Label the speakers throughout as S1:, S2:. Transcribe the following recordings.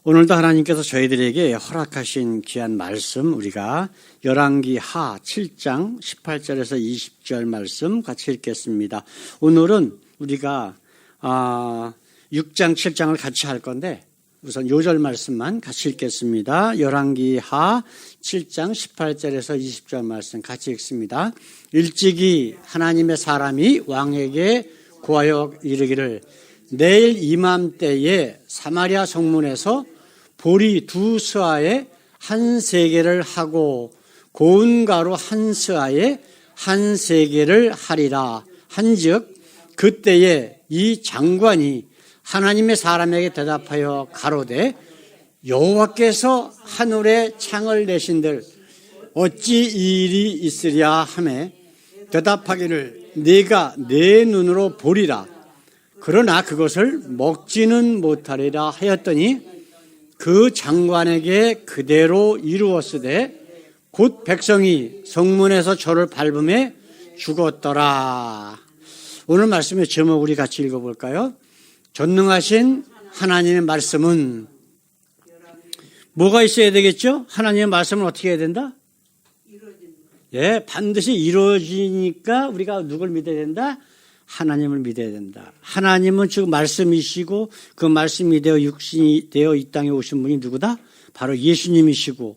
S1: 오늘도 하나님께서 저희들에게 허락하신 귀한 말씀, 우리가 열왕기 하 7장 18절에서 20절 말씀 같이 읽겠습니다. 오늘은 우리가 6장 7장을 같이 할 건데 우선 요절 말씀만 같이 읽겠습니다. 열왕기 하 7장 18절에서 20절 말씀 같이 읽습니다. 일찍이 하나님의 사람이 왕에게 고하여 이르기를 내일 이맘때에 사마리아 성문에서 보리 2스아에 한 세겔을 하고 고운 가루 한 스아에 한 세겔을 하리라 한즉 그때에 이 장관이 하나님의 사람에게 대답하여 가로되 여호와께서 하늘에 창을 내신들 어찌 이 일이 있으랴 하매 대답하기를 네가 내 눈으로 보리라 그러나 그것을 먹지는 못하리라 하였더니 그 장관에게 그대로 이루었으되 곧 백성이 성문에서 저를 밟음에 죽었더라. 오늘 말씀의 제목 우리 같이 읽어볼까요? 전능하신 하나님의 말씀은 뭐가 있어야 되겠죠? 하나님의 말씀은 어떻게 해야 된다? 예, 반드시 이루어지니까 우리가 누굴 믿어야 된다? 하나님을 믿어야 된다. 하나님은 즉 말씀이시고 그 말씀이 되어 육신이 되어 이 땅에 오신 분이 누구다? 바로 예수님이시고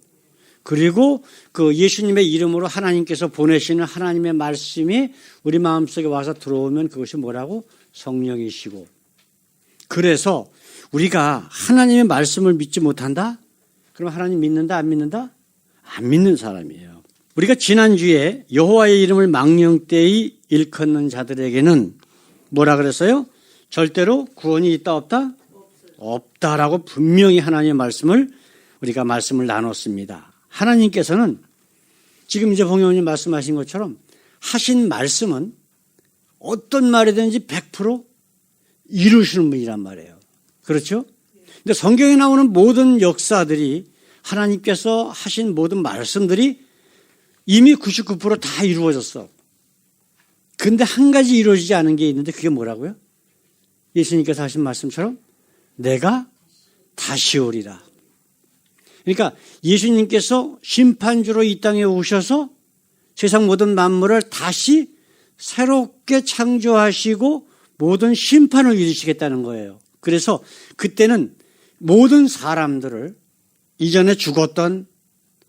S1: 그리고 그 예수님의 이름으로 하나님께서 보내시는 하나님의 말씀이 우리 마음속에 와서 들어오면 그것이 뭐라고? 성령이시고 그래서 우리가 하나님의 말씀을 믿지 못한다? 그럼 하나님 믿는다? 안 믿는다? 안 믿는 사람이에요. 우리가 지난주에 여호와의 이름을 망령되이 일컫는 자들에게는 뭐라 그랬어요? 절대로 구원이 있다 없다? 없다라고 분명히 하나님의 말씀을 우리가 말씀을 나눴습니다. 하나님께서는 지금 이제 봉영님 말씀하신 것처럼 하신 말씀은 어떤 말이든지 100% 이루시는 분이란 말이에요. 그렇죠? 근데 성경에 나오는 모든 역사들이 하나님께서 하신 모든 말씀들이 이미 99% 다 이루어졌어. 근데 한 가지 이루어지지 않은 게 있는데 그게 뭐라고요? 예수님께서 하신 말씀처럼 내가 다시 오리라. 그러니까 예수님께서 심판주로 이 땅에 오셔서 세상 모든 만물을 다시 새롭게 창조하시고 모든 심판을 이루시겠다는 거예요. 그래서 그때는 모든 사람들을 이전에 죽었던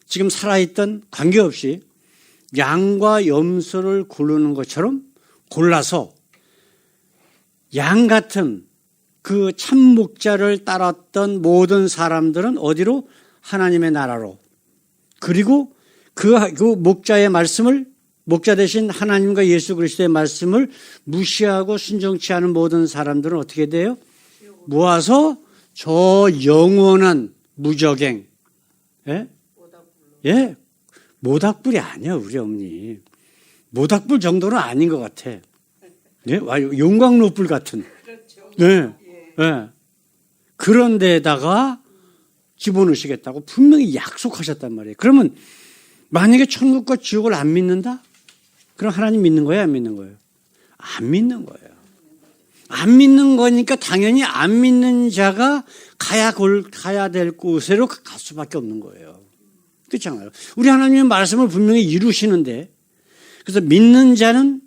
S1: 지금 살아있던 관계없이 양과 염소를 고르는 것처럼 골라서 양 같은 그 참 목자를 따랐던 모든 사람들은 어디로? 하나님의 나라로. 그리고 그 목자의 말씀을 목자 대신 하나님과 예수 그리스도의 말씀을 무시하고 순종치 않은 모든 사람들은 어떻게 돼요? 모아서 저 영원한 무적행. 예? 예, 모닥불이 아니야, 우리 어머니. 모닥불 정도는 아닌 것 같아. 예? 용광로불 같은. 네. 네. 그런 데다가 집어넣으시겠다고 분명히 약속하셨단 말이에요. 그러면 만약에 천국과 지옥을 안 믿는다? 그럼 하나님 믿는 거예요, 안 믿는 거예요? 안 믿는 거예요. 안 믿는 거니까 당연히 안 믿는 자가 가야 될 곳으로 갈 수밖에 없는 거예요. 그렇잖아요. 우리 하나님의 말씀을 분명히 이루시는데 그래서 믿는 자는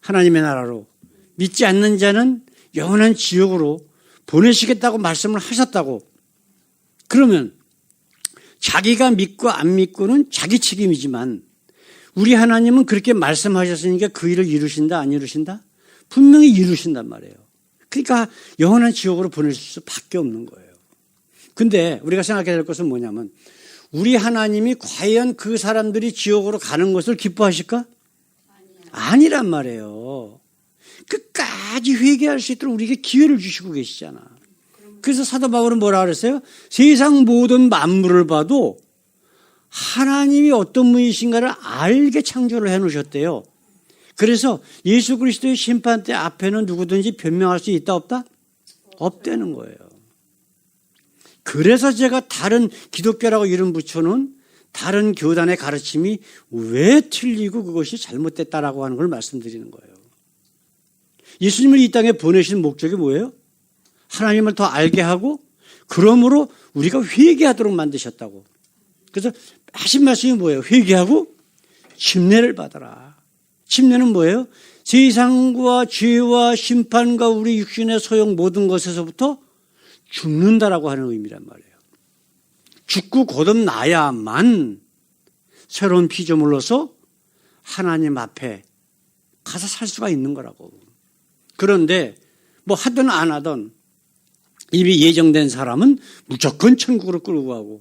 S1: 하나님의 나라로 믿지 않는 자는 영원한 지옥으로 보내시겠다고 말씀을 하셨다고 그러면 자기가 믿고 안 믿고는 자기 책임이지만 우리 하나님은 그렇게 말씀하셨으니까 그 일을 이루신다 안 이루신다? 분명히 이루신단 말이에요. 그러니까 영원한 지옥으로 보내실 수밖에 없는 거예요. 근데 우리가 생각해야 될 것은 뭐냐면 우리 하나님이 과연 그 사람들이 지옥으로 가는 것을 기뻐하실까? 아니란 말이에요. 끝까지 회개할 수 있도록 우리에게 기회를 주시고 계시잖아. 그래서 사도 바울은 뭐라 그랬어요? 세상 모든 만물을 봐도 하나님이 어떤 분이신가를 알게 창조를 해놓으셨대요. 그래서 예수 그리스도의 심판대 앞에는 누구든지 변명할 수 있다 없다? 없다는 거예요. 그래서 제가 다른 기독교라고 이름 붙여놓은 다른 교단의 가르침이 왜 틀리고 그것이 잘못됐다라고 하는 걸 말씀드리는 거예요. 예수님을 이 땅에 보내신 목적이 뭐예요? 하나님을 더 알게 하고 그러므로 우리가 회개하도록 만드셨다고. 그래서 하신 말씀이 뭐예요? 회개하고 침례를 받아라. 침례는 뭐예요? 세상과 죄와 심판과 우리 육신의 소용 모든 것에서부터 죽는다라고 하는 의미란 말이에요. 죽고 거듭나야만 새로운 피조물로서 하나님 앞에 가서 살 수가 있는 거라고. 그런데 뭐 하든 안 하든 이미 예정된 사람은 무조건 천국으로 끌고 가고,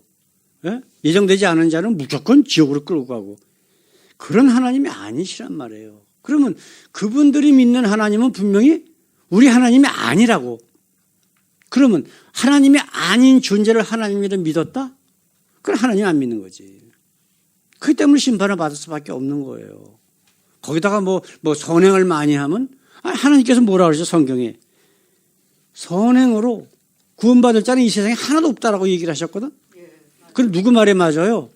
S1: 예정되지 않은 자는 무조건 지옥으로 끌고 가고, 그런 하나님이 아니시란 말이에요. 그러면 그분들이 믿는 하나님은 분명히 우리 하나님이 아니라고. 그러면 하나님이 아닌 존재를 하나님이라 믿었다? 그건 하나님 안 믿는 거지. 그렇기 때문에 심판을 받을 수밖에 없는 거예요. 거기다가 뭐 선행을 많이 하면, 하나님께서 뭐라 그러죠, 성경에? 선행으로 구원받을 자는 이 세상에 하나도 없다라고 얘기를 하셨거든? 그럼 누구 말에 맞아요?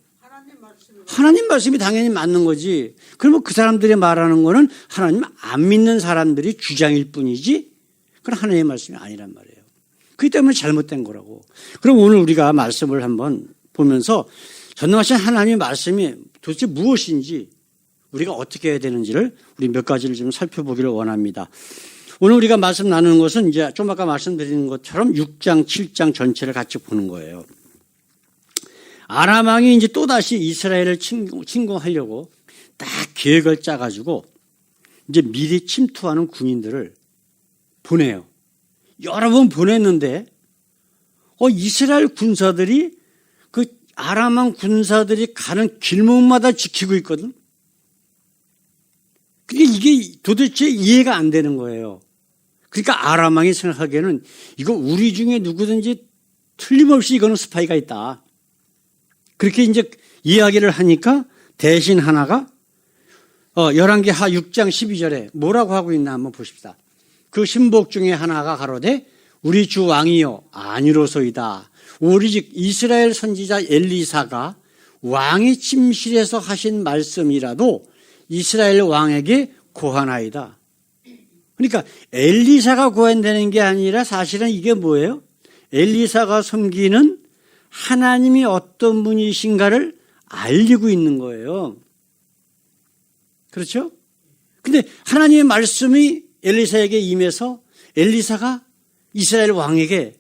S1: 하나님 말씀이 당연히 맞는 거지. 그러면 그 사람들이 말하는 거는 하나님 안 믿는 사람들이 주장일 뿐이지, 그건 하나님의 말씀이 아니란 말이에요. 그렇기 때문에 잘못된 거라고. 그럼 오늘 우리가 말씀을 한번 보면서 전능하신 하나님의 말씀이 도대체 무엇인지, 우리가 어떻게 해야 되는지를 우리 몇 가지를 좀 살펴보기를 원합니다. 오늘 우리가 말씀 나누는 것은 이제 좀 아까 말씀드린 것처럼 6장, 7장 전체를 같이 보는 거예요. 아람 왕이 이제 또다시 이스라엘을 침공하려고 딱 계획을 짜가지고 이제 미리 침투하는 군인들을 보내요. 여러 번 보냈는데, 이스라엘 군사들이 그 아람 왕 군사들이 가는 길목마다 지키고 있거든. 근데 이게 도대체 이해가 안 되는 거예요. 그러니까 아람 왕이 생각하기에는 이거 우리 중에 누구든지 틀림없이 이거는 스파이가 있다. 그렇게 이제 이야기를 하니까 대신 하나가 열왕기하 6장 12절에 뭐라고 하고 있나 한번 보십시다. 그 신복 중에 하나가 가로되 우리 주 왕이요 아니로소이다. 오직 이스라엘 선지자 엘리사가 왕이 침실에서 하신 말씀이라도 이스라엘 왕에게 고하나이다. 그러니까 엘리사가 고한다는 게 아니라 사실은 이게 뭐예요? 엘리사가 섬기는 하나님이 어떤 분이신가를 알리고 있는 거예요. 그렇죠? 근데 하나님의 말씀이 엘리사에게 임해서 엘리사가 이스라엘 왕에게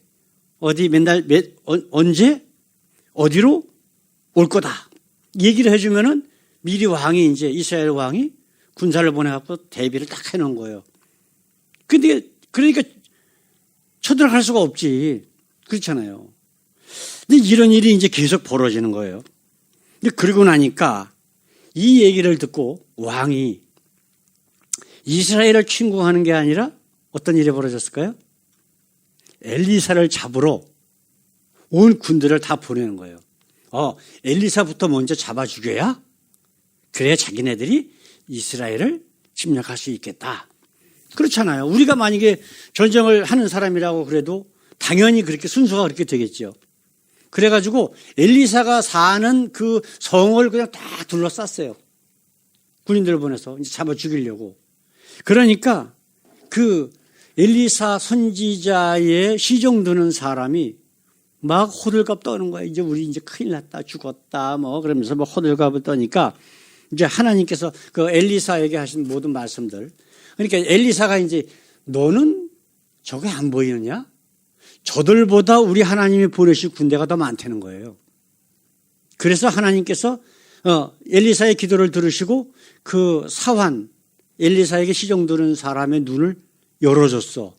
S1: 언제 어디로 올 거다 얘기를 해주면은 미리 왕이 이제 이스라엘 왕이 군사를 보내갖고 대비를 딱 해놓은 거예요. 근데 그러니까 쳐들어갈 수가 없지. 그렇잖아요. 근데 이런 일이 이제 계속 벌어지는 거예요. 근데 그러고 나니까 이 얘기를 듣고 왕이 이스라엘을 침공하는 게 아니라 어떤 일이 벌어졌을까요? 엘리사를 잡으러 온 군대를 다 보내는 거예요. 엘리사부터 먼저 잡아 죽여야 그래야 자기네들이 이스라엘을 침략할 수 있겠다. 그렇잖아요. 우리가 만약에 전쟁을 하는 사람이라고 그래도 당연히 그렇게 순서가 그렇게 되겠죠. 그래가지고 엘리사가 사는 그 성을 그냥 다 둘러쌌어요. 군인들을 보내서 이제 잡아 죽이려고. 그러니까 그 엘리사 선지자의 시종 드는 사람이 막 호들갑 떠는 거야. 이제 우리 이제 큰일 났다, 죽었다, 그러면서 호들갑을 떠니까 이제 하나님께서 그 엘리사에게 하신 모든 말씀들. 그러니까 엘리사가 이제 너는 저게 안 보이느냐? 저들보다 우리 하나님이 보내실 군대가 더 많다는 거예요. 그래서 하나님께서 엘리사의 기도를 들으시고 그 사환 엘리사에게 시종 드는 사람의 눈을 열어줬어.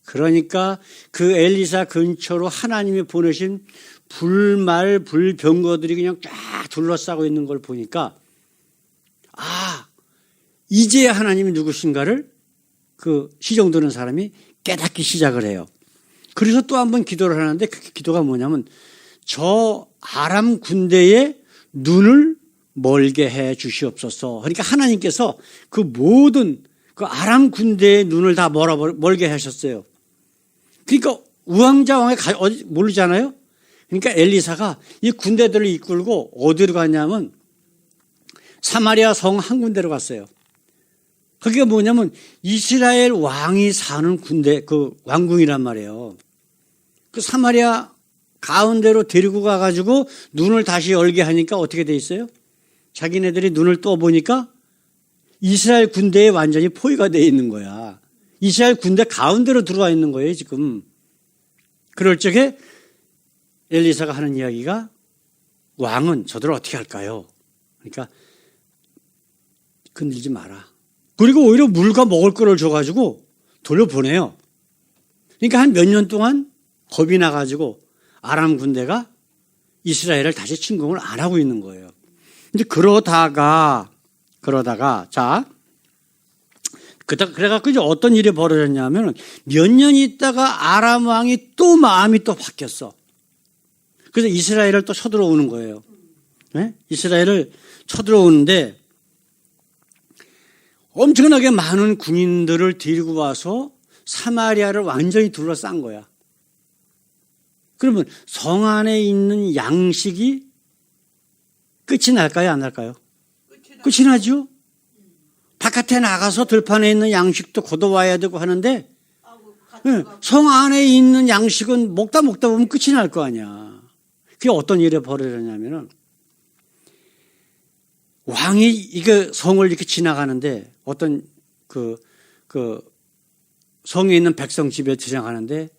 S1: 그러니까 그 엘리사 근처로 하나님이 보내신 불말 불병거들이 그냥 쫙 둘러싸고 있는 걸 보니까 이제야 하나님이 누구신가를 그 시종 드는 사람이 깨닫기 시작을 해요. 그래서 또 한 번 기도를 하는데 그 기도가 뭐냐면 저 아람 군대의 눈을 멀게 해 주시옵소서. 그러니까 하나님께서 그 모든 그 아람 군대의 눈을 다 멀게 하셨어요. 그러니까 우왕좌왕에 모르잖아요. 그러니까 엘리사가 이 군대들을 이끌고 어디로 갔냐면 사마리아 성 한 군데로 갔어요. 그게 뭐냐면 이스라엘 왕이 사는 군대, 그 왕궁이란 말이에요. 그 사마리아 가운데로 데리고 가가지고 눈을 다시 열게 하니까 어떻게 돼 있어요? 자기네들이 눈을 떠보니까 이스라엘 군대에 완전히 포위가 돼 있는 거야. 이스라엘 군대 가운데로 들어와 있는 거예요, 지금. 그럴 적에 엘리사가 하는 이야기가 왕은 저들을 어떻게 할까요? 그러니까 건들지 마라. 그리고 오히려 물과 먹을 거를 줘가지고 돌려보내요. 그러니까 한 몇 년 동안 겁이 나가지고 아람 군대가 이스라엘을 다시 침공을 안 하고 있는 거예요. 이제 그러다가 자, 그래갖고 이제 어떤 일이 벌어졌냐면 몇 년 있다가 아람 왕이 또 마음이 또 바뀌었어. 그래서 이스라엘을 또 쳐들어오는 거예요. 네? 이스라엘을 쳐들어오는데 엄청나게 많은 군인들을 데리고 와서 사마리아를 완전히 둘러싼 거야. 그러면 성 안에 있는 양식이 끝이 날까요? 안 날까요? 끝이 나죠. 바깥에 나가서 들판에 있는 양식도 걷어와야 되고 하는데 성 안에 있는 양식은 먹다 보면 끝이 날 거 아니야. 그게 어떤 일이 벌어졌냐면은 왕이 이게 성을 이렇게 지나가는데 어떤 그 성에 있는 백성 집에 지나가는데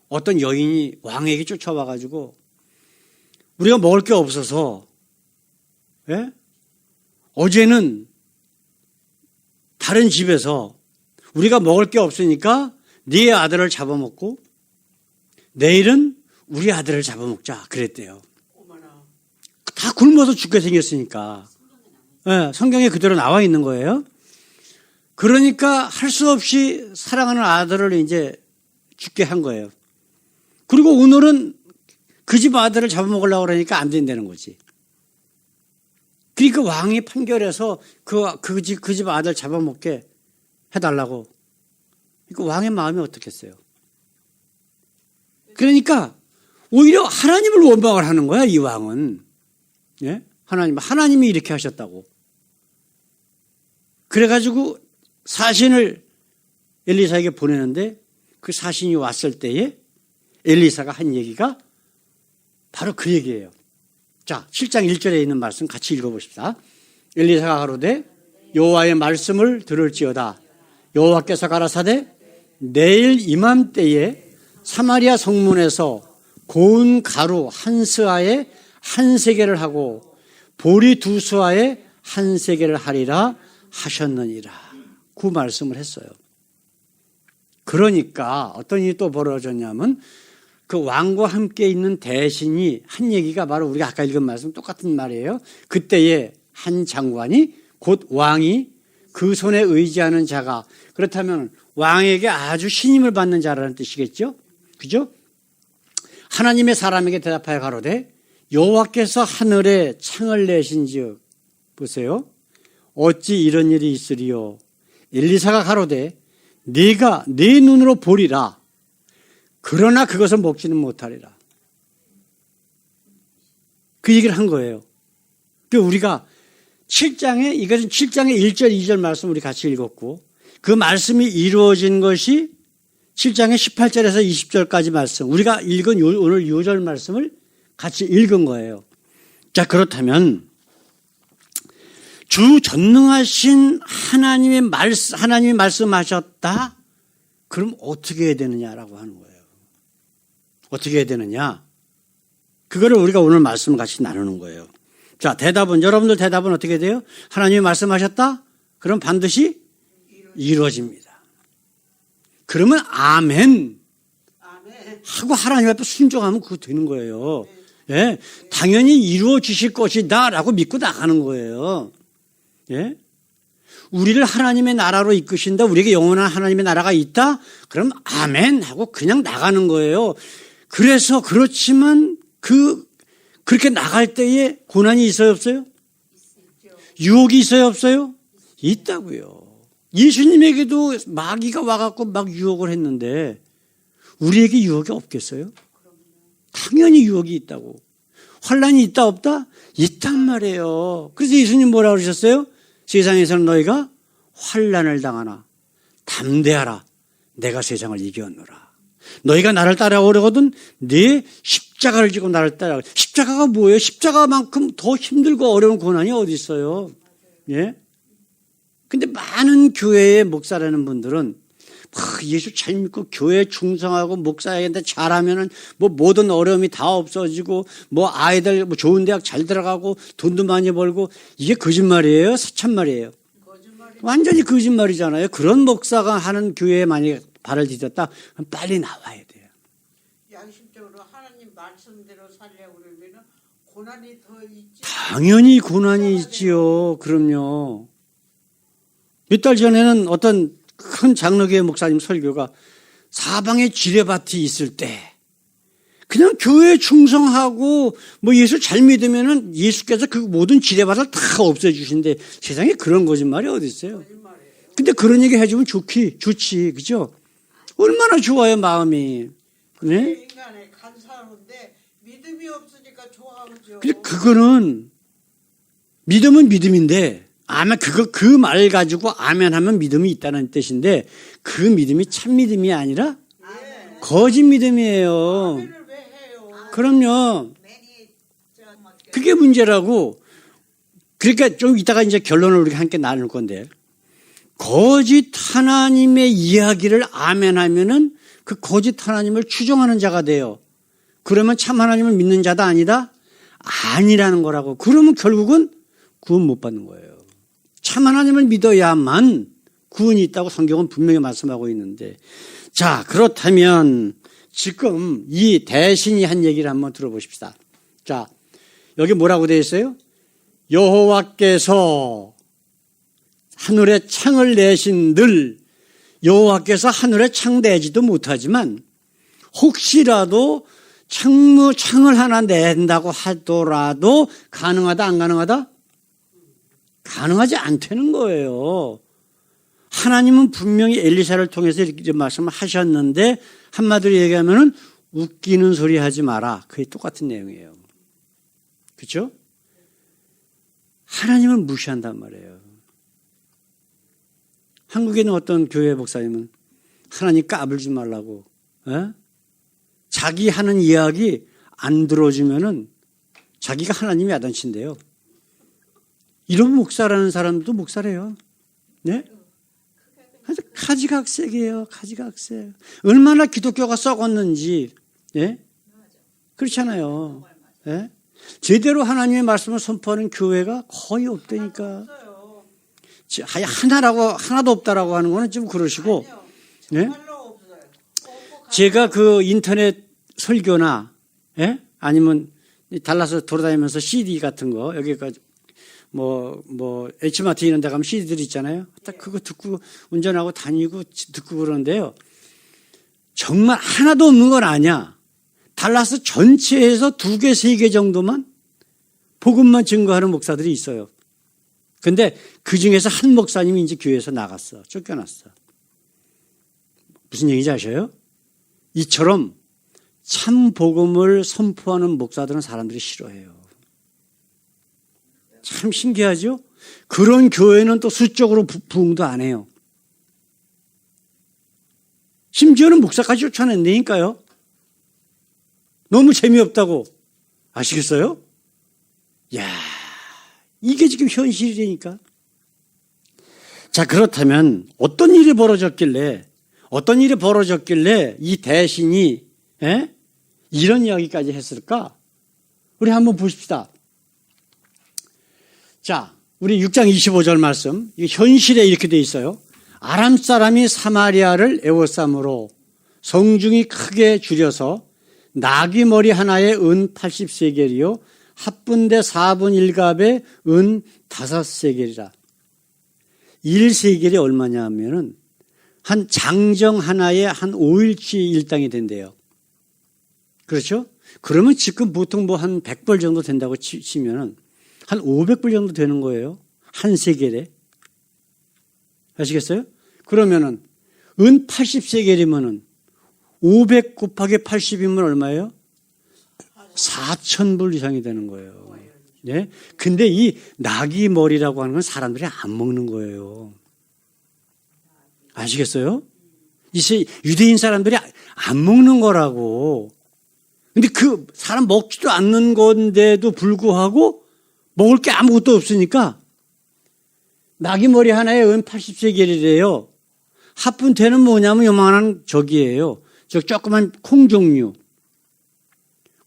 S1: 어떤 여인이 왕에게 쫓아와가지고 우리가 먹을 게 없어서 어제는 다른 집에서 우리가 먹을 게 없으니까 네 아들을 잡아먹고 내일은 우리 아들을 잡아먹자 그랬대요. 다 굶어서 죽게 생겼으니까. 성경에 그대로 나와 있는 거예요. 그러니까 할 수 없이 사랑하는 아들을 이제 죽게 한 거예요. 그리고 오늘은 그 집 아들을 잡아먹으려고 그러니까 안 된다는 거지. 그러니까 왕이 판결해서 그 집 아들 잡아먹게 해달라고. 그러니까 왕의 마음이 어떻겠어요? 그러니까 오히려 하나님을 원망을 하는 거야, 이 왕은. 예? 하나님이 이렇게 하셨다고. 그래가지고 사신을 엘리사에게 보내는데 그 사신이 왔을 때에 엘리사가 한 얘기가 바로 그 얘기예요. 자, 7장 1절에 있는 말씀 같이 읽어보십시다. 엘리사가 가로되 여호와의 말씀을 들을지어다. 여호와께서 가라사대 내일 이맘때에 사마리아 성문에서 고운 가루 한 스아에 한 세겔을 하고 보리 두 스아에 한 세겔을 하리라 하셨느니라. 그 말씀을 했어요. 그러니까 어떤 일이 또 벌어졌냐면 그 왕과 함께 있는 대신이 한 얘기가 바로 우리가 아까 읽은 말씀 똑같은 말이에요. 그때에 한 장관이 곧 왕이 그 손에 의지하는 자가 그렇다면 왕에게 아주 신임을 받는 자라는 뜻이겠죠. 그죠? 하나님의 사람에게 대답하여 가로되 여호와께서 하늘에 창을 내신즉 보세요. 어찌 이런 일이 있으리요. 엘리사가 가로되 네가 네 눈으로 보리라. 그러나 그것을 먹지는 못하리라. 그 얘기를 한 거예요. 그러니까 우리가 7장에 이것은 7장의 1절 2절 말씀 우리 같이 읽었고 그 말씀이 이루어진 것이 7장의 18절에서 20절까지 말씀 우리가 읽은 오늘 6절 말씀을 같이 읽은 거예요. 자, 그렇다면 주 전능하신 하나님이 말씀하셨다? 그럼 어떻게 해야 되느냐라고 하는 거예요. 어떻게 해야 되느냐? 그거를 우리가 오늘 말씀을 같이 나누는 거예요. 자, 여러분들 대답은 어떻게 돼요? 하나님이 말씀하셨다? 그럼 반드시 이루어집니다. 그러면 아멘 하고 하나님 앞에 순종하면 그거 되는 거예요. 예, 당연히 이루어지실 것이다 라고 믿고 나가는 거예요. 예? 우리를 하나님의 나라로 이끄신다. 우리에게 영원한 하나님의 나라가 있다. 그럼 아멘 하고 그냥 나가는 거예요. 그래서 그렇지만 그렇게 나갈 때에 고난이 있어요, 없어요? 유혹이 있어요, 없어요? 있다고요. 예수님에게도 마귀가 와갖고 막 유혹을 했는데 우리에게 유혹이 없겠어요? 당연히 유혹이 있다고. 환란이 있다 없다? 있단 말이에요. 그래서 예수님 뭐라고 그러셨어요? 세상에서는 너희가 환란을 당하나 담대하라. 내가 세상을 이겼노라. 너희가 나를 따라오려거든 네 십자가를 지고 나를 따라오. 십자가가 뭐예요? 십자가만큼 더 힘들고 어려운 고난이 어디 있어요? 예? 근데 많은 교회의 목사라는 분들은 예수 잘 믿고 교회 충성하고 목사에게 잘하면은 뭐 모든 어려움이 다 없어지고 뭐 아이들 뭐 좋은 대학 잘 들어가고 돈도 많이 벌고 이게 거짓말이에요? 참말이에요? 완전히 거짓말이잖아요. 그런 목사가 하는 교회에 만약에 발을 디뎠다 그럼 빨리 나와야 돼요.
S2: 양심적으로 하나님 말씀대로 살려고 그러면 고난이 더 있지.
S1: 당연히 고난이 있지요. 그럼요. 몇 달 전에는 어떤 큰 장로교회 목사님 설교가 사방에 지뢰밭이 있을 때 그냥 교회에 충성하고 뭐 예수 잘 믿으면은 예수께서 그 모든 지뢰밭을 다 없애주신대. 세상에 그런 거짓말이 어디 있어요? 근데 그런 얘기 해주면 좋지, 그죠? 얼마나 좋아요, 마음이. 네?
S2: 인간의 간사한데 믿음이 없으니까 좋아하죠.
S1: 근데 그거는 믿음은 믿음인데 아멘 그 말 가지고 아멘 하면 믿음이 있다는 뜻인데 그 믿음이 참 믿음이 아니라 거짓 믿음이에요.
S2: 아멘을 왜 해요?
S1: 그럼요. 그게 문제라고. 그러니까 좀 이따가 이제 결론을 우리가 함께 나눌 건데 거짓 하나님의 이야기를 아멘하면은 그 거짓 하나님을 추종하는 자가 돼요. 그러면 참 하나님을 믿는 자다 아니다? 아니라는 거라고. 그러면 결국은 구원 못 받는 거예요. 참 하나님을 믿어야만 구원이 있다고 성경은 분명히 말씀하고 있는데 자 그렇다면 지금 이 대신이 한 얘기를 한번 들어보십시다. 자 여기 뭐라고 되어 있어요? 여호와께서 하늘에 창을 내신들 여호와께서 하늘에 창 내지도 못하지만 혹시라도 창을 하나 낸다고 하더라도 가능하다 안 가능하다? 가능하지 않다는 거예요. 하나님은 분명히 엘리사를 통해서 이렇게 말씀을 하셨는데 한마디로 얘기하면 웃기는 소리 하지 마라. 그게 똑같은 내용이에요. 그렇죠? 하나님을 무시한단 말이에요. 한국에 있는 어떤 교회 목사님은 하나님 까불지 말라고 자기 하는 이야기 안 들어주면은 자기가 하나님이 야단친대요. 이런 목사라는 사람도 목사래요. 네? 가지각색이에요. 가지각색. 얼마나 기독교가 썩었는지. 예? 그렇잖아요. 예? 제대로 하나님의 말씀을 선포하는 교회가 거의 없다니까. 하나도 없다라고 하는 거는 좀 그러시고. 예? 제가 그 인터넷 설교나, 예? 아니면 달라서 돌아다니면서 CD 같은 거, 여기까지 H마트 이런 데 가면 CD들 있잖아요. 딱 그거 듣고 운전하고 다니고 듣고 그러는데요. 정말 하나도 없는 건 아니야. 달라스 전체에서 2개, 3개 정도만 복음만 증거하는 목사들이 있어요. 근데 그 중에서 한 목사님이 이제 교회에서 나갔어. 쫓겨났어. 무슨 얘기인지 아셔요? 이처럼 참 복음을 선포하는 목사들은 사람들이 싫어해요. 참 신기하죠? 그런 교회는 또 수적으로 부흥도 안 해요. 심지어는 목사까지 쫓아낸다니까요. 너무 재미없다고. 아시겠어요? 야, 이게 지금 현실이니까. 자, 그렇다면 어떤 일이 벌어졌길래 이 대신이 이런 이야기까지 했을까? 우리 한번 보십시다. 자, 우리 6장 25절 말씀, 현실에 이렇게 돼 있어요. 아람 사람이 사마리아를 에워싸므로 성중이 크게 줄여서 나귀 머리 하나에 은 80세겔이요 합분대 4분 1갑에 은 5세겔이라. 1세겔이 얼마냐 하면은 한 장정 하나에 한 5일치 일당이 된대요. 그렇죠? 그러면 지금 보통 뭐 한 100벌 정도 된다고 치면은 한 500불 정도 되는 거예요. 한 세겔에. 아시겠어요? 그러면은 은 80세겔이면은 500 곱하기 80이면 얼마예요? 4,000불 이상이 되는 거예요. 네? 근데 이 나귀 머리라고 하는 건 사람들이 안 먹는 거예요. 아시겠어요? 이제 유대인 사람들이 안 먹는 거라고. 근데 그 사람 먹지도 않는 건데도 불구하고 먹을 게 아무것도 없으니까 나귀 머리 하나에 은 80세겔이래요. 합분태는 뭐냐면 요만한 저기예요. 저 조그만 콩 종류.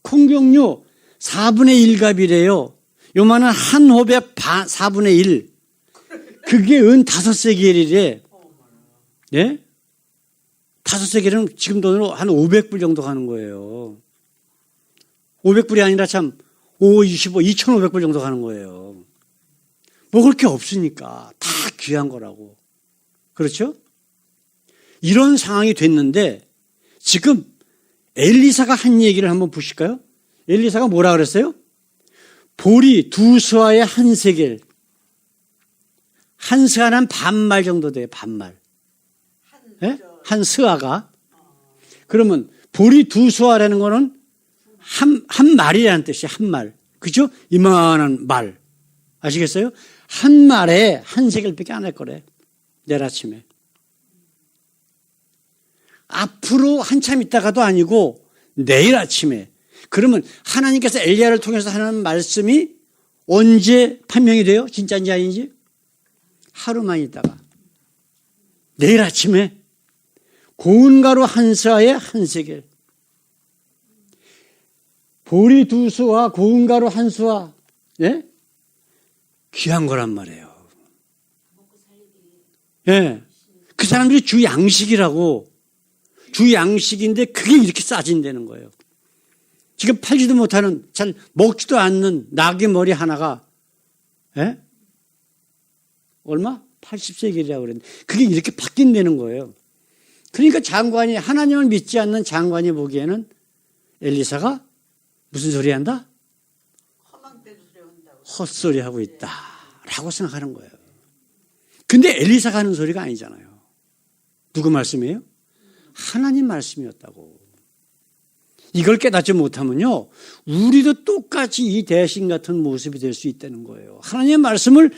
S1: 콩 종류 4분의 1갑이래요. 요만한 한 홉의 4분의 1. 그게 은 5세겔이래. 예? 5세겔은 지금 돈으로 한 500불 정도 가는 거예요. 500불이 아니라 참 5, 25, 2,500불 정도 가는 거예요. 먹을 게 없으니까 다 귀한 거라고. 그렇죠? 이런 상황이 됐는데 지금 엘리사가 한 얘기를 한번 보실까요? 엘리사가 뭐라 그랬어요? 보리 두 스와에 한 세겔. 한 스와는 반말 정도 돼요. 반말. 예? 한 스와가. 그러면 보리 두 스와라는 거는 한 말이라는 뜻이에요. 한 말. 그죠? 이만한 말. 아시겠어요? 한 말에 한 세겔밖에 안 할 거래. 내일 아침에. 앞으로 한참 있다가도 아니고 내일 아침에. 그러면 하나님께서 엘리야를 통해서 하는 말씀이 언제 판명이 돼요? 진짜인지 아닌지? 하루만 있다가. 내일 아침에 고운 가루 한 스와에 한 세겔. 보리 두 스와 고운 가루 한 스와. 예? 귀한 거란 말이에요. 예. 그 사람들이 주 양식이라고. 주 양식인데 그게 이렇게 싸진다는 거예요. 지금 팔지도 못하는, 잘 먹지도 않는 나귀 머리 하나가, 예? 얼마? 80세겔이라고 그랬는데, 그게 이렇게 바뀐다는 거예요. 그러니까 장관이, 하나님을 믿지 않는 장관이 보기에는 엘리사가 무슨 소리 한다? 헛소리 하고 있다. 라고 생각하는 거예요. 근데 엘리사가 하는 소리가 아니잖아요. 누구 말씀이에요? 하나님 말씀이었다고. 이걸 깨닫지 못하면요, 우리도 똑같이 이 대신 같은 모습이 될 수 있다는 거예요. 하나님의 말씀을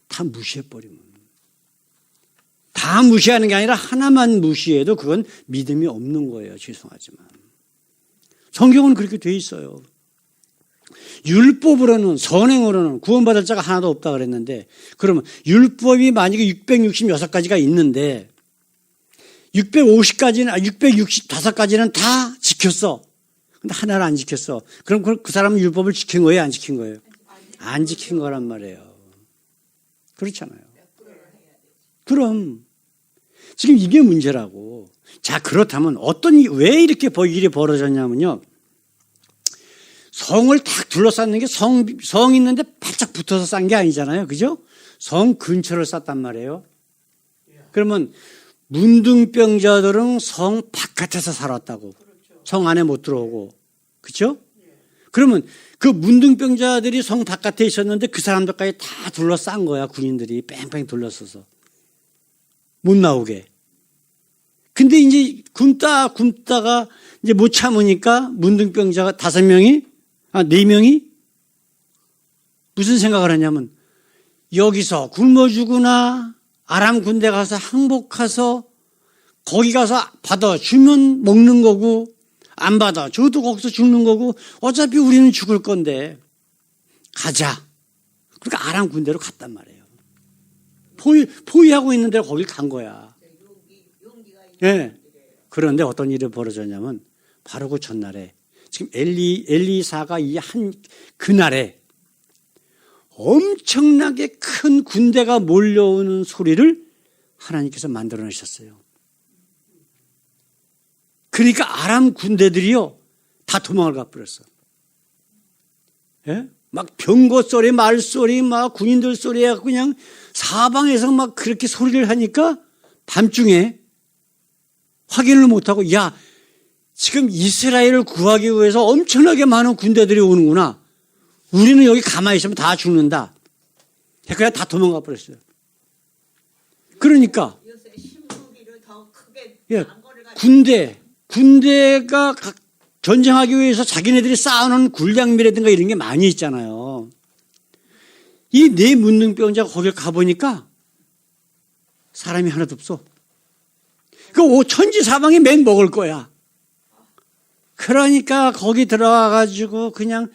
S1: 다 무시해버리면. 다 무시하는 게 아니라 하나만 무시해도 그건 믿음이 없는 거예요. 죄송하지만. 성경은 그렇게 돼 있어요. 율법으로는, 선행으로는 구원받을 자가 하나도 없다 그랬는데, 그러면 율법이 만약에 666가지가 있는데 665가지는 다 지켰어. 근데 하나를 안 지켰어. 그럼 그 사람은 율법을 지킨 거예요? 안 지킨 거예요? 안 지킨 거란 말이에요. 그렇잖아요. 그럼 지금 이게 문제라고. 자, 그렇다면 왜 이렇게 일이 벌어졌냐면요. 성을 탁 둘러쌌는 게 성 있는데 바짝 붙어서 싼 게 아니잖아요. 그죠? 성 근처를 쌌단 말이에요. 그러면 문둥병자들은 성 바깥에서 살았다고. 성 안에 못 들어오고. 그렇죠? 그러면 그 문둥병자들이 성 바깥에 있었는데 그 사람들까지 다 둘러싼 거야. 군인들이 뺑뺑 둘러서서. 못 나오게. 근데 이제 굶다가 이제 못 참으니까 문둥병자가 4명이 무슨 생각을 하냐면 여기서 굶어 죽으나 아람 군대 가서 항복해서 거기 가서 받아주면 먹는 거고 안 받아줘도 거기서 죽는 거고 어차피 우리는 죽을 건데 가자. 그러니까 아람 군대로 갔단 말이에요. 포위하고 있는 데로 거길 간 거야. 예. 그런데 어떤 일이 벌어졌냐면 바로 그 전날에 지금 엘리사가 그날에 엄청나게 큰 군대가 몰려오는 소리를 하나님께서 만들어내셨어요. 그러니까 아람 군대들이요 다 도망을 가버렸어. 예? 막 병거 소리, 말 소리, 막 군인들 소리에 그냥 사방에서 막 그렇게 소리를 하니까 밤중에 확인을 못하고 야 지금 이스라엘을 구하기 위해서 엄청나게 많은 군대들이 오는구나. 우리는 여기 가만히 있으면 다 죽는다. 그냥 다 도망가 버렸어요. 그러니까 예, 군대가 전쟁하기 위해서 자기네들이 쌓아놓은 굴량미라든가 이런 게 많이 있잖아요. 이 네 문둥병자가 거기 가보니까 사람이 하나도 없어. 그 천지사방이 맨 먹을 거야. 그러니까 거기 들어와가지고 그냥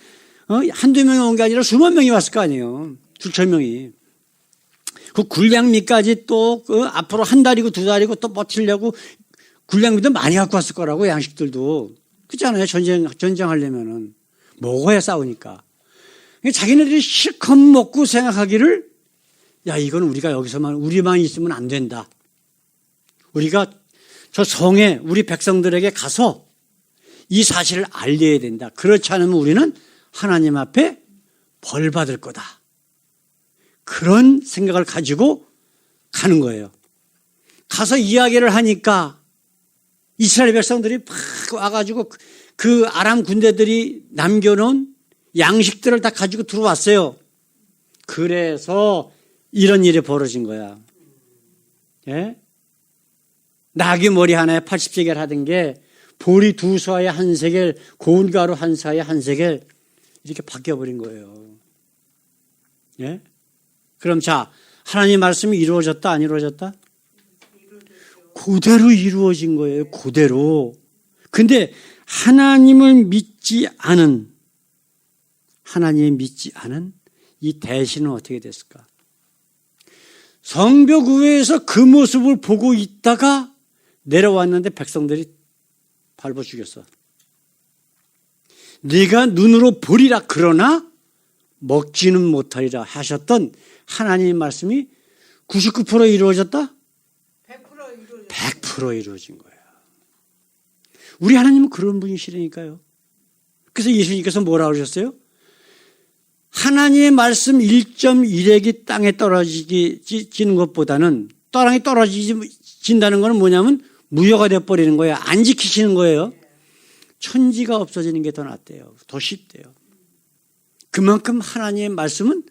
S1: 한두 명이 온 게 아니라 수만 명이 왔을 거 아니에요. 수천 명이. 그 굴량미까지 또 앞으로 한 달이고 두 달이고 또 버티려고 굴량미도 많이 갖고 왔을 거라고, 양식들도. 그렇잖아요. 전쟁하려면은. 먹어야 싸우니까. 자기네들이 실컷 먹고 생각하기를, 야, 이건 우리가 여기서만, 우리만 있으면 안 된다. 우리가 저 성에 우리 백성들에게 가서 이 사실을 알려야 된다. 그렇지 않으면 우리는 하나님 앞에 벌 받을 거다. 그런 생각을 가지고 가는 거예요. 가서 이야기를 하니까 이스라엘 백성들이 막 와가지고 그 아람 군대들이 남겨놓은 양식들을 다 가지고 들어왔어요. 그래서 이런 일이 벌어진 거야. 예? 나귀 머리 하나에 80세겔 하던 게 보리 2사에 1세겔, 고운 가루 1사에 1세겔 이렇게 바뀌어버린 거예요. 예? 그럼 자, 하나님 말씀이 이루어졌다, 안 이루어졌다? 그대로 이루어진 거예요. 그대로. 근데 하나님을 믿지 않은, 하나님을 믿지 않은 이 대신은 어떻게 됐을까? 성벽 위에서 그 모습을 보고 있다가 내려왔는데 백성들이 밟아 죽였어. 네가 눈으로 보리라 그러나 먹지는 못하리라 하셨던 하나님의 말씀이 99% 이루어졌다? 100% 이루어진 거예요. 우리 하나님은 그런 분이시라니까요. 그래서 예수님께서 뭐라고 그러셨어요? 하나님의 말씀 1.1핵이 땅에 떨어지는 것보다는, 땅에 떨어진다는 것은 뭐냐면 무효가 되어버리는 거예요. 안 지키시는 거예요. 천지가 없어지는 게 더 낫대요. 더 쉽대요. 그만큼 하나님의 말씀은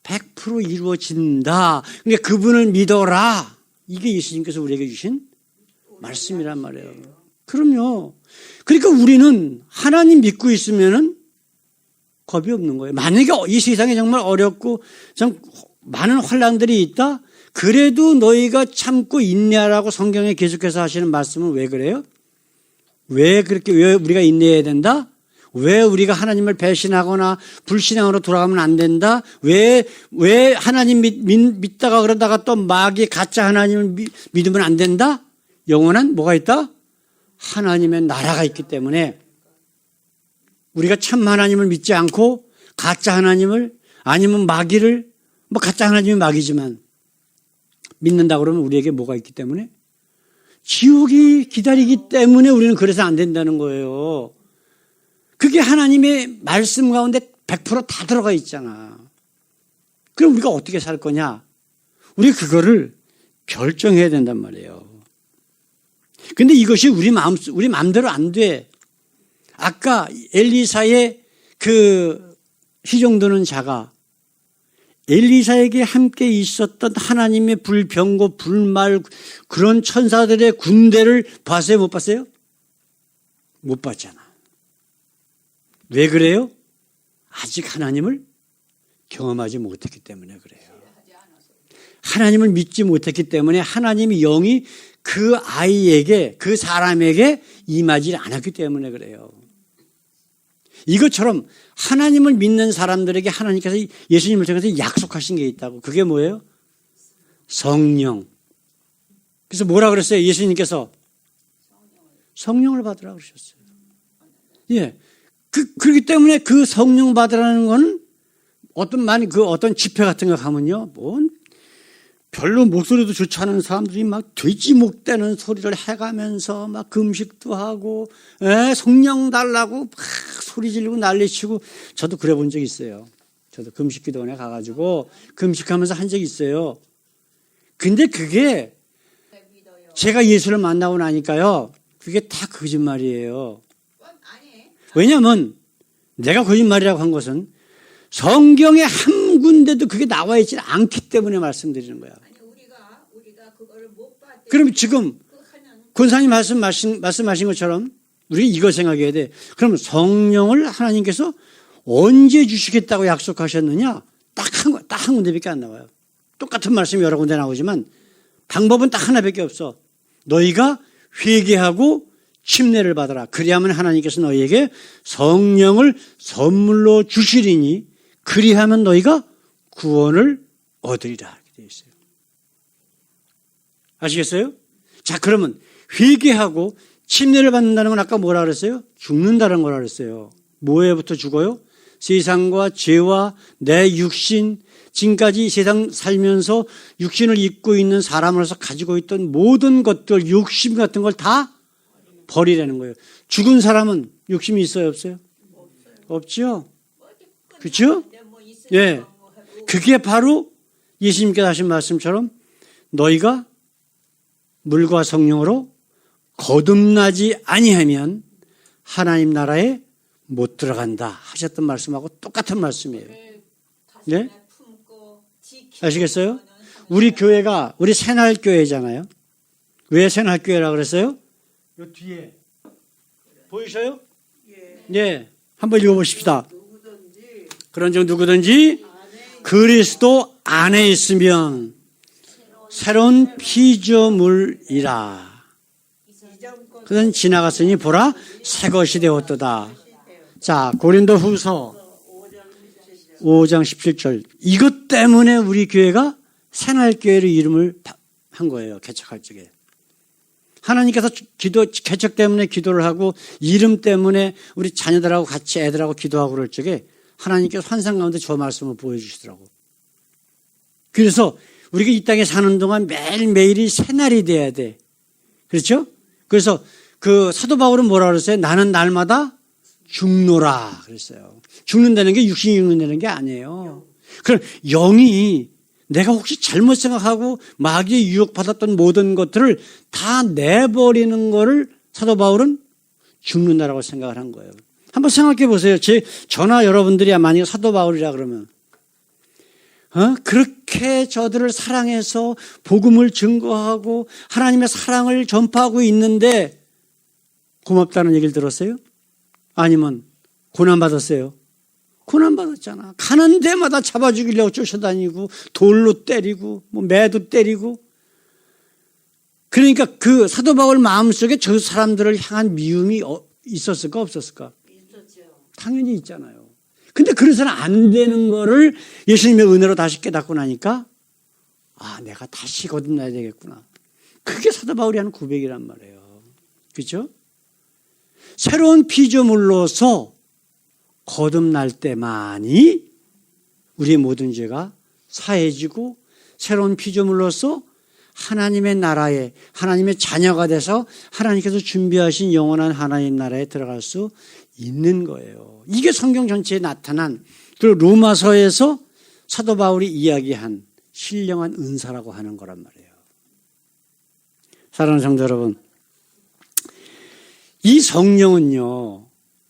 S1: 100% 이루어진다. 그러니까 그분을 믿어라. 이게 예수님께서 우리에게 주신 말씀이란 말이에요. 그럼요. 그러니까 우리는 하나님 믿고 있으면은 겁이 없는 거예요. 만약에 이 세상에 정말 어렵고 참 많은 환난들이 있다? 그래도 너희가 참고 인내하라고 성경에 계속해서 하시는 말씀은 왜 그래요? 왜 우리가 인내해야 된다? 왜 우리가 하나님을 배신하거나 불신앙으로 돌아가면 안 된다? 왜 하나님 믿다가 그러다가 또 마귀 가짜 하나님을 믿으면 안 된다? 영원한 뭐가 있다? 하나님의 나라가 있기 때문에 우리가 참 하나님을 믿지 않고 가짜 하나님을 아니면 마귀를, 뭐 가짜 하나님이 마귀지만 믿는다 그러면 우리에게 뭐가 있기 때문에? 지옥이 기다리기 때문에 우리는 그래서 안 된다는 거예요. 그게 하나님의 말씀 가운데 100% 다 들어가 있잖아. 그럼 우리가 어떻게 살 거냐? 우리 그거를 결정해야 된단 말이에요. 근데 이것이 우리 마음대로 안 돼. 아까 엘리사의 그 희종드는 자가 엘리사에게 함께 있었던 하나님의 불병고 불말 그런 천사들의 군대를 봤어요? 못 봤어요? 못 봤잖아. 왜 그래요? 아직 하나님을 경험하지 못했기 때문에 그래요. 하나님을 믿지 못했기 때문에 하나님의 영이 그 아이에게, 그 사람에게 임하지 않았기 때문에 그래요. 이것처럼 하나님을 믿는 사람들에게 하나님께서 예수님을 통해서 약속하신 게 있다고. 그게 뭐예요? 성령. 그래서 뭐라 그랬어요? 예수님께서 성령을 받으라고 그러셨어요. 예. 그렇기 때문에 그 성령 받으라는 건 어떤 집회 같은 거 가면요. 별로 목소리도 좋지 않은 사람들이 막 돼지목 대는 소리를 해가면서 막 금식도 하고, 성령 달라고 막 소리 지르고 난리치고, 저도 그래 본 적 있어요. 저도 금식기도원에 가가지고 금식하면서 한 적이 있어요. 근데 그게 제가 예수를 만나고 나니까요. 그게 다 거짓말이에요. 왜냐하면 내가 거짓말이라고 한 것은 성경에 한 군데도 그게 나와 있지 않기 때문에 말씀드리는 거야. 우리가 그거를 못 봤대. 그럼 지금 권사님 말씀하신 것처럼 우리 이거 생각해야 돼. 그럼 성령을 하나님께서 언제 주시겠다고 약속하셨느냐? 딱 한 군데밖에 안 나와요. 똑같은 말씀이 여러 군데 나오지만 방법은 딱 하나밖에 없어. 너희가 회개하고 침례를 받아라. 그리하면 하나님께서 너희에게 성령을 선물로 주시리니 그리하면 너희가 구원을 얻으리라. 이렇게 되어 있어요. 아시겠어요? 자, 그러면 회개하고 침례를 받는다는 건 아까 뭐라 그랬어요? 죽는다는 거라 그랬어요. 뭐에부터 죽어요? 세상과 죄와 내 육신, 지금까지 세상 살면서 육신을 입고 있는 사람으로서 가지고 있던 모든 것들, 욕심 같은 걸 다 버리라는 거예요. 죽은 사람은 욕심이 있어요, 없어요? 없죠? 그렇죠? 예. 그게 바로 예수님께서 하신 말씀처럼 너희가 물과 성령으로 거듭나지 아니하면 하나님 나라에 못 들어간다 하셨던 말씀하고 똑같은 말씀이에요. 네? 아시겠어요? 우리 교회가 우리 새날교회잖아요. 왜 새날교회라고 그랬어요? 요 뒤에 보이셔요? 예. 한번 읽어보십시다. 그런즉 누구든지 그리스도 안에 있으면 새로운 피조물이라. 그는 지나갔으니 보라 새 것이 되었도다. 자, 고린도 후서 5장 17절. 이것 때문에 우리 교회가 새날교회로 이름을 한 거예요. 개척할 적에. 하나님께서 개척 때문에 기도를 하고 이름 때문에 우리 자녀들하고 같이 애들하고 기도하고 그럴 적에 하나님께서 환상 가운데 저 말씀을 보여주시더라고. 그래서 우리가 이 땅에 사는 동안 매일매일이 새날이 돼야 돼. 그렇죠? 그래서 그 사도 바울은 뭐라 그랬어요? 나는 날마다 죽노라 그랬어요. 죽는다는 게 육신이 죽는다는 게 아니에요. 그럼 영이 내가 혹시 잘못 생각하고 마귀의 유혹받았던 모든 것들을 다 내버리는 거를 사도 바울은 죽는다라고 생각을 한 거예요. 한번 생각해 보세요. 저나 여러분들이 만약에 사도 바울이라 그러면 그렇게 저들을 사랑해서 복음을 증거하고 하나님의 사랑을 전파하고 있는데 고맙다는 얘기를 들었어요? 아니면 고난받았어요? 고난받았잖아. 가는 데마다 잡아 죽이려고 쫓아다니고 돌로 때리고 뭐 매도 때리고. 그러니까 그 사도 바울 마음속에 저 사람들을 향한 미움이 있었을까 없었을까? 있었죠. 당연히 있잖아요. 근데 그래서는 안 되는 거를 예수님의 은혜로 다시 깨닫고 나니까 아, 내가 다시 거듭나야 되겠구나. 그게 사도 바울이 하는 고백이란 말이에요. 그렇죠? 새로운 피조물로서 거듭날 때만이 우리의 모든 죄가 사해지고 새로운 피조물로서 하나님의 나라에 하나님의 자녀가 돼서 하나님께서 준비하신 영원한 하나님 나라에 들어갈 수 있는 거예요. 이게 성경 전체에 나타난 그리고 로마서에서 사도 바울이 이야기한 신령한 은사라고 하는 거란 말이에요. 사랑하는 성도 여러분, 이 성령은요,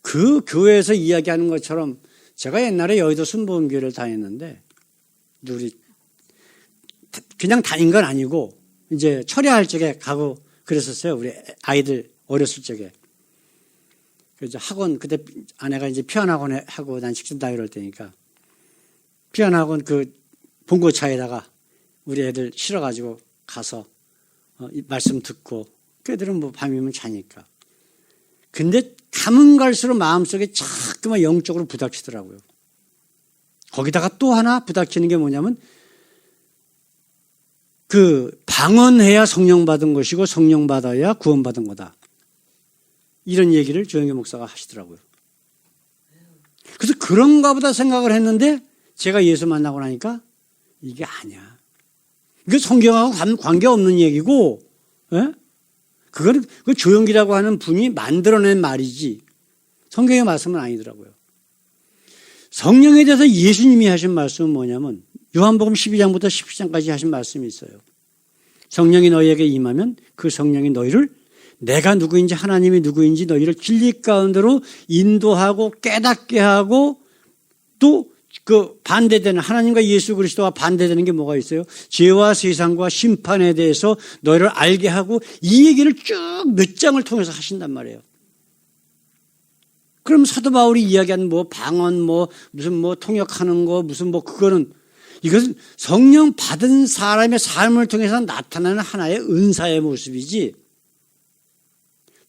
S1: 그 교회에서 이야기하는 것처럼 제가 옛날에 여의도 순복음교회를 다녔는데 우리 그냥 다닌 건 아니고 이제 철야할 적에 가고 그랬었어요. 우리 아이들 어렸을 적에. 그래서 학원 그때 아내가 이제 피아노 학원 하고 난 직전다 이럴 때니까 피아노 학원 그 봉고차에다가 우리 애들 실어가지고 가서 말씀 듣고 그 애들은 뭐 밤이면 자니까. 근데 가면 갈수록 마음속에 자꾸만 영적으로 부닥치더라고요. 거기다가 또 하나 부닥치는 게 뭐냐면 그 방언해야 성령 받은 것이고 성령 받아야 구원 받은 거다. 이런 얘기를 조영기 목사가 하시더라고요. 그래서 그런가 보다 생각을 했는데 제가 예수 만나고 나니까 이게 아니야. 이게 성경하고 관계없는 얘기고, 예? 그거는 그 조영기라고 하는 분이 만들어낸 말이지 성경의 말씀은 아니더라고요. 성령에 대해서 예수님이 하신 말씀은 뭐냐면 요한복음 12장부터 17장까지 하신 말씀이 있어요. 성령이 너희에게 임하면 그 성령이 너희를 내가 누구인지 하나님이 누구인지 너희를 진리 가운데로 인도하고 깨닫게 하고 또 그 반대되는 하나님과 예수 그리스도와 반대되는 게 뭐가 있어요? 죄와 세상과 심판에 대해서 너희를 알게 하고 이 얘기를 쭉 몇 장을 통해서 하신단 말이에요. 그럼 사도 바울이 이야기한 뭐 방언 뭐 무슨 뭐 통역하는 거 무슨 뭐 그거는 이것은 성령 받은 사람의 삶을 통해서 나타나는 하나의 은사의 모습이지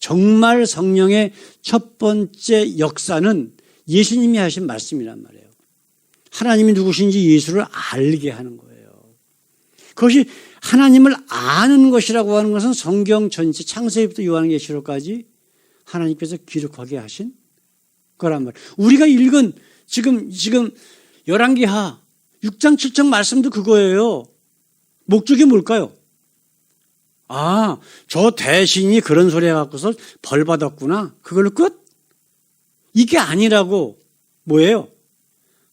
S1: 정말 성령의 첫 번째 역사는 예수님이 하신 말씀이란 말이에요. 하나님이 누구신지 예수를 알게 하는 거예요. 그것이 하나님을 아는 것이라고 하는 것은 성경 전체 창세기부터 요한계시록까지 하나님께서 기록하게 하신 거란 말이에요. 우리가 읽은 지금 열왕기하 6장 7장 말씀도 그거예요. 목적이 뭘까요? 아, 저 대신이 그런 소리 해갖고서 벌 받았구나. 그걸로 끝? 이게 아니라고 뭐예요?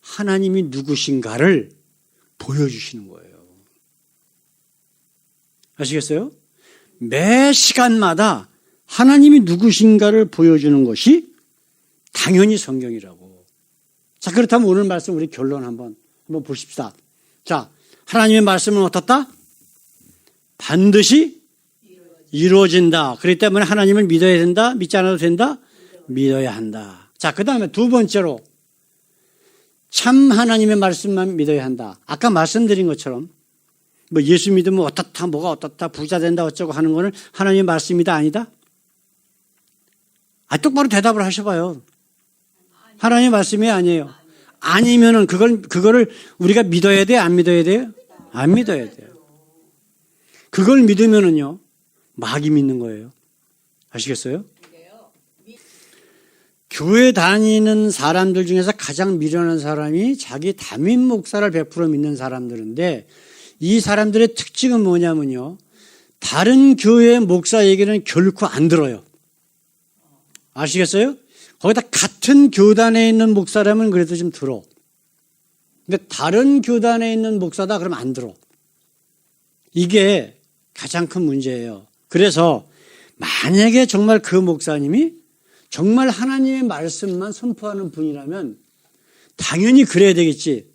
S1: 하나님이 누구신가를 보여주시는 거예요. 아시겠어요? 매 시간마다 하나님이 누구신가를 보여주는 것이 당연히 성경이라고. 자, 그렇다면 오늘 말씀 우리 결론 한번 보십시다. 자, 하나님의 말씀은 어떻다? 반드시 이루어진다. 그렇기 때문에 하나님을 믿어야 된다? 믿지 않아도 된다? 믿어야 한다. 자, 그 다음에 두 번째로 참 하나님의 말씀만 믿어야 한다. 아까 말씀드린 것처럼 뭐 예수 믿으면 어떻다, 뭐가 어떻다, 부자 된다, 어쩌고 하는 거는 하나님의 말씀이다, 아니다? 똑바로 대답을 하셔봐요. 하나님의 말씀이 아니에요. 아니면은 그거를 우리가 믿어야 돼, 안 믿어야 돼요? 안 믿어야 돼요. 그걸 믿으면은요, 마귀 믿는 거예요. 아시겠어요? 교회 다니는 사람들 중에서 가장 미련한 사람이 자기 담임 목사를 100% 믿는 사람들인데, 이 사람들의 특징은 뭐냐면요, 다른 교회 목사 얘기는 결코 안 들어요. 아시겠어요? 거기다 같은 교단에 있는 목사라면 그래도 좀 들어. 근데 다른 교단에 있는 목사다 그러면 안 들어. 이게 가장 큰 문제예요. 그래서 만약에 정말 그 목사님이 정말 하나님의 말씀만 선포하는 분이라면 당연히 그래야 되겠지.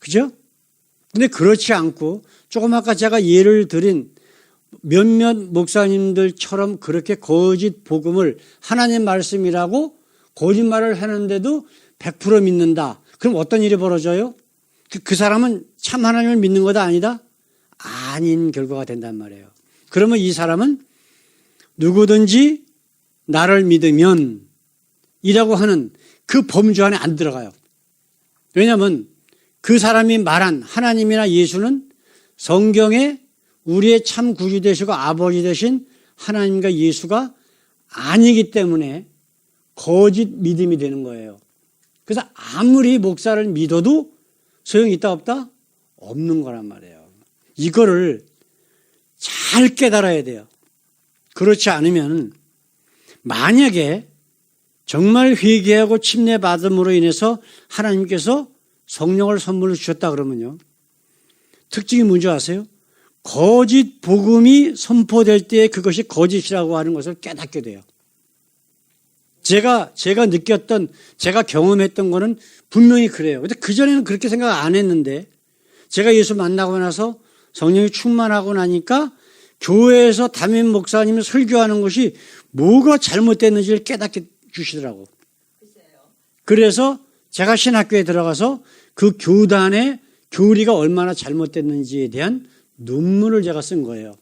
S1: 그죠? 근데 그렇지 않고 조금 아까 제가 예를 들인 몇몇 목사님들처럼 그렇게 거짓 복음을 하나님 말씀이라고 거짓말을 하는데도 100% 믿는다. 그럼 어떤 일이 벌어져요? 그 사람은 참 하나님을 믿는 거다, 아니다? 아닌 결과가 된단 말이에요. 그러면 이 사람은 누구든지 나를 믿으면 이라고 하는 그 범주 안에 안 들어가요. 왜냐하면 그 사람이 말한 하나님이나 예수는 성경에 우리의 참 구주 되시고 아버지 되신 하나님과 예수가 아니기 때문에 거짓 믿음이 되는 거예요. 그래서 아무리 목사를 믿어도 소용이 있다 없다? 없는 거란 말이에요. 이거를 잘 깨달아야 돼요. 그렇지 않으면 만약에 정말 회개하고 침례받음으로 인해서 하나님께서 성령을 선물로 주셨다 그러면요, 특징이 뭔지 아세요? 거짓 복음이 선포될 때 그것이 거짓이라고 하는 것을 깨닫게 돼요. 제가 느꼈던, 제가 경험했던 거는 분명히 그래요. 근데 그전에는 그렇게 생각 안 했는데 제가 예수 만나고 나서 성령이 충만하고 나니까 교회에서 담임 목사님이 설교하는 것이 뭐가 잘못됐는지를 깨닫게 주시더라고. 그래서 제가 신학교에 들어가서 그 교단의 교리가 얼마나 잘못됐는지에 대한 논문을 제가 쓴 거예요.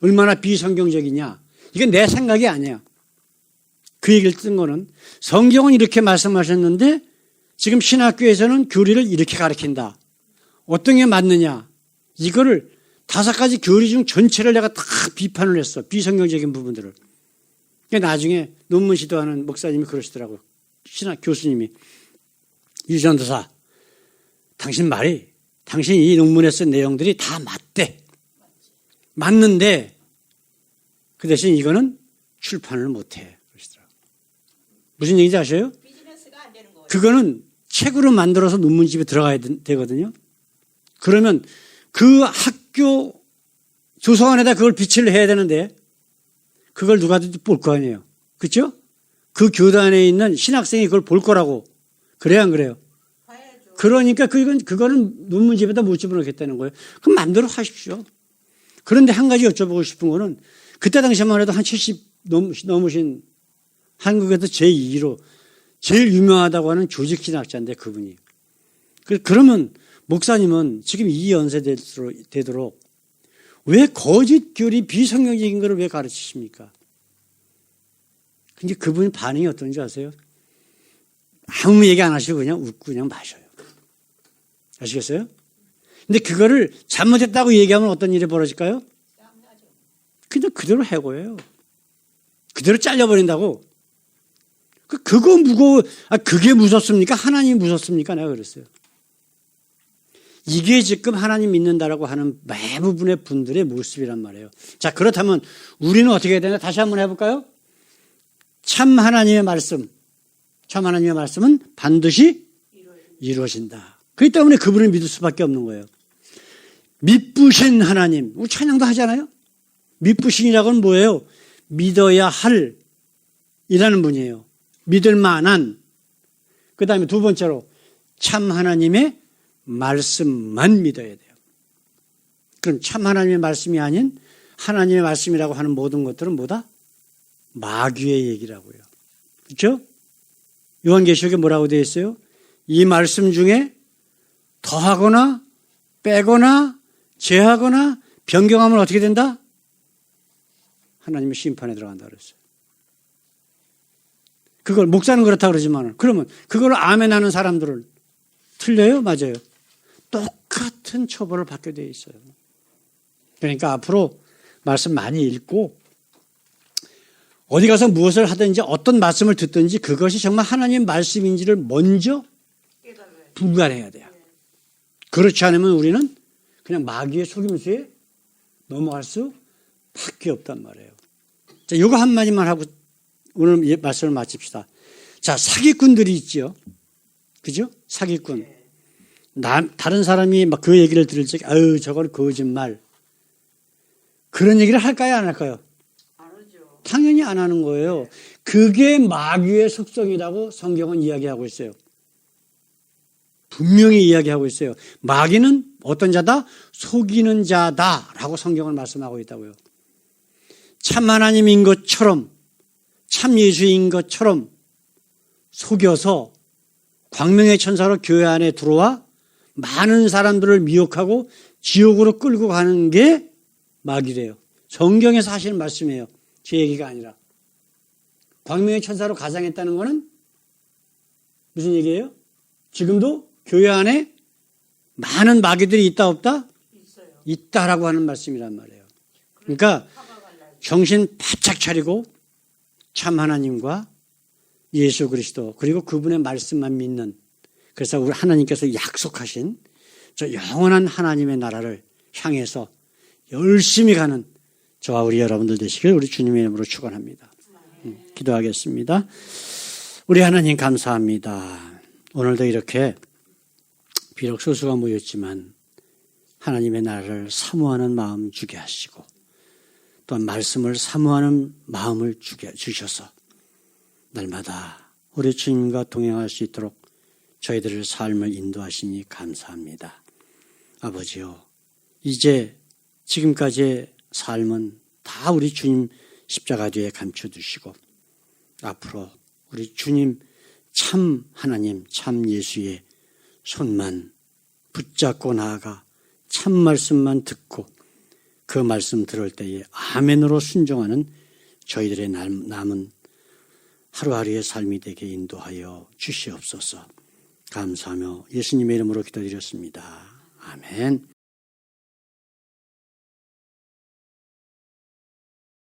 S1: 얼마나 비성경적이냐. 이게 내 생각이 아니야. 그 얘기를 쓴 거는 성경은 이렇게 말씀하셨는데 지금 신학교에서는 교리를 이렇게 가르친다. 어떤 게 맞느냐. 이거를 5가지 교리 중 전체를 내가 다 비판을 했어. 비성경적인 부분들을. 나중에 논문 시도하는 목사님이 그러시더라고요. 신학 교수님이. 유전도사, 당신이 이 논문에 쓴 내용들이 다 맞대. 맞는데 그 대신 이거는 출판을 못해. 그러시더라고요. 무슨 얘기인지 아셔요? 그거는 책으로 만들어서 논문집에 들어가야 되거든요. 그러면 그 학교 도서관에다 그걸 비치를 해야 되는데 그걸 누가 볼 거 아니에요. 그렇죠? 그 교단에 있는 신학생이 그걸 볼 거라고. 그래야 안 그래요?
S2: 봐야죠.
S1: 그러니까 그거는 논문집에다 못 집어넣겠다는 거예요. 그럼 마음대로 하십시오. 그런데 한 가지 여쭤보고 싶은 거는 그때 당시만 해도 한 70 넘으신 한국에서 제2로 제일 유명하다고 하는 조직신학자인데 그분이. 그러면 목사님은 지금 이 연세 되도록 왜 거짓 교리 비성경적인 거를 왜 가르치십니까? 근데 그분 반응이 어떤지 아세요? 아무 얘기 안 하시고 그냥 웃고 그냥 마셔요. 아시겠어요? 근데 그거를 잘못했다고 얘기하면 어떤 일이 벌어질까요? 그냥 그대로 해고해요. 그대로 잘려버린다고. 그거 무거워. 그게 무섭습니까? 하나님이 무섭습니까? 내가 그랬어요. 이게 지금 하나님 믿는다라고 하는 대부분의 분들의 모습이란 말이에요. 자, 그렇다면 우리는 어떻게 해야 되나? 다시 한번 해볼까요? 참 하나님의 말씀. 참 하나님의 말씀은 반드시 이루어진다. 그렇기 때문에 그분을 믿을 수밖에 없는 거예요. 믿부신 하나님. 우리 찬양도 하잖아요. 믿부신이라고는 뭐예요? 믿어야 할 이라는 분이에요. 믿을 만한. 그 다음에 두 번째로 참 하나님의 말씀만 믿어야 돼요. 그럼 참 하나님의 말씀이 아닌 하나님의 말씀이라고 하는 모든 것들은 뭐다? 마귀의 얘기라고요. 그렇죠? 요한계시록에 뭐라고 되어 있어요? 이 말씀 중에 더하거나 빼거나 제하거나 변경하면 어떻게 된다? 하나님의 심판에 들어간다 그랬어요. 그걸 목사는 그렇다 그러지만 그러면 그걸 아멘하는 사람들은 틀려요? 맞아요? 똑같은 처벌을 받게 되어 있어요. 그러니까 앞으로 말씀 많이 읽고 어디 가서 무엇을 하든지 어떤 말씀을 듣든지 그것이 정말 하나님의 말씀인지를 먼저 분간해야 돼요. 그렇지 않으면 우리는 그냥 마귀의 속임수에 넘어갈 수밖에 없단 말이에요. 자, 이거 한마디만 하고 오늘 말씀을 마칩시다. 자, 사기꾼들이 있죠. 그죠? 사기꾼. 다른 사람이 막 그 얘기를 들을 적에 아유 저건 거짓말. 그런 얘기를 할까요? 안 할까요?
S2: 안 하죠.
S1: 당연히 안 하는 거예요. 그게 마귀의 속성이라고 성경은 이야기하고 있어요. 분명히 이야기하고 있어요. 마귀는 어떤 자다? 속이는 자다라고 성경은 말씀하고 있다고요. 참 하나님인 것처럼 참 예수인 것처럼 속여서 광명의 천사로 교회 안에 들어와 많은 사람들을 미혹하고 지옥으로 끌고 가는 게 마귀래요. 성경에서 하시는 말씀이에요. 제 얘기가 아니라. 광명의 천사로 가장했다는 거는 무슨 얘기예요? 지금도 교회 안에 많은 마귀들이 있다 없다?
S2: 있어요.
S1: 있다라고 하는 말씀이란 말이에요. 그러니까 정신 바짝 차리고 참 하나님과 예수 그리스도 그리고 그분의 말씀만 믿는 그래서 우리 하나님께서 약속하신 저 영원한 하나님의 나라를 향해서 열심히 가는 저와 우리 여러분들 되시길 우리 주님의 이름으로 축원합니다. 기도하겠습니다. 우리 하나님 감사합니다. 오늘도 이렇게 비록 소수가 모였지만 하나님의 나라를 사모하는 마음 주게 하시고 또한 말씀을 사모하는 마음을 주셔서 날마다 우리 주님과 동행할 수 있도록 저희들의 삶을 인도하시니 감사합니다. 아버지요, 이제 지금까지의 삶은 다 우리 주님 십자가 뒤에 감춰두시고 앞으로 우리 주님 참 하나님, 참 예수의 손만 붙잡고 나아가 참 말씀만 듣고 그 말씀 들을 때에 아멘으로 순종하는 저희들의 남은 하루하루의 삶이 되게 인도하여 주시옵소서. 감사하며 예수님의 이름으로 기도드렸습니다. 아멘.